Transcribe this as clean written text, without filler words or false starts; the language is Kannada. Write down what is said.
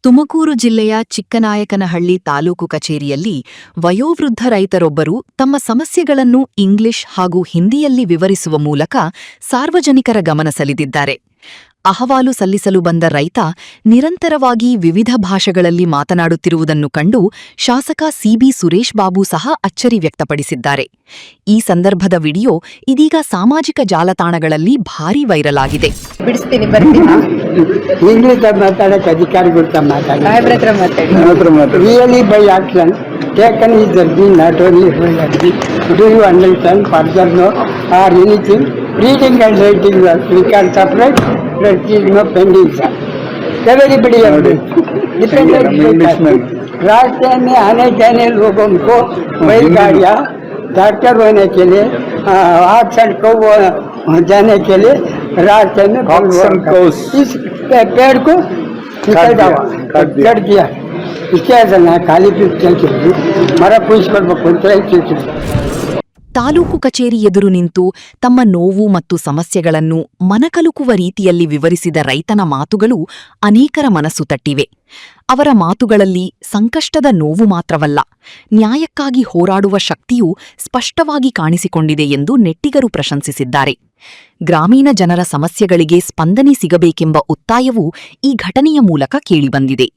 ತುಮಕೂರು ಜಿಲ್ಲೆಯ ಚಿಕ್ಕನಾಯಕನಹಳ್ಳಿ ತಾಲೂಕು ಕಚೇರಿಯಲ್ಲಿ ವಯೋವೃದ್ಧ ರೈತರೊಬ್ಬರು ತಮ್ಮ ಸಮಸ್ಯೆಗಳನ್ನು ಇಂಗ್ಲಿಷ್ ಹಾಗೂ ಹಿಂದಿಯಲ್ಲಿ ವಿವರಿಸುವ ಮೂಲಕ ಸಾರ್ವಜನಿಕರ ಗಮನ ಸೆಳೆದಿದ್ದಾರೆ. ಅಹವಾಲು ಸಲ್ಲಿಸಲು ಬಂದ ರೈತ ನಿರಂತರವಾಗಿ ವಿವಿಧ ಭಾಷೆಗಳಲ್ಲಿ ಮಾತನಾಡುತ್ತಿರುವುದನ್ನು ಕಂಡು ಶಾಸಕ ಸಿಬಿ ಸುರೇಶ್ ಬಾಬು ಸಹ ಅಚ್ಚರಿ ವ್ಯಕ್ತಪಡಿಸಿದ್ದಾರೆ. ಈ ಸಂದರ್ಭದ ವಿಡಿಯೋ ಇದೀಗ ಸಾಮಾಜಿಕ ಜಾಲತಾಣಗಳಲ್ಲಿ ಭಾರೀ ವೈರಲ್ ಆಗಿದೆ. Reading and writing we can separate. There is no pending, sir. Everybody of this dependent. रास्ते में आने जाने लोगों को बैलगाड़ियाँ डॉक्टर होने के लिए ऑक्सीजन को जाने के लिए रास्ते में इस पेड़ को कट दिया. इसके खाली मर पूछकर ತಾಲೂಕು ಕಚೇರಿ ಎದುರು ನಿಂತು ತಮ್ಮ ನೋವು ಮತ್ತು ಸಮಸ್ಯೆಗಳನ್ನು ಮನಕಲುಕುವ ರೀತಿಯಲ್ಲಿ ವಿವರಿಸಿದ ರೈತನ ಮಾತುಗಳು ಅನೇಕರ ಮನಸ್ಸು ತಟ್ಟಿವೆ. ಅವರ ಮಾತುಗಳಲ್ಲಿ ಸಂಕಷ್ಟದ ನೋವು ಮಾತ್ರವಲ್ಲ, ನ್ಯಾಯಕ್ಕಾಗಿ ಹೋರಾಡುವ ಶಕ್ತಿಯೂ ಸ್ಪಷ್ಟವಾಗಿ ಕಾಣಿಸಿಕೊಂಡಿದೆ ಎಂದು ನೆಟ್ಟಿಗರು ಪ್ರಶಂಸಿಸಿದ್ದಾರೆ. ಗ್ರಾಮೀಣ ಜನರ ಸಮಸ್ಯೆಗಳಿಗೆ ಸ್ಪಂದನೆ ಸಿಗಬೇಕೆಂಬ ಒತ್ತಾಯವೂ ಈ ಘಟನೆಯ ಮೂಲಕ ಕೇಳಿಬಂದಿದೆ.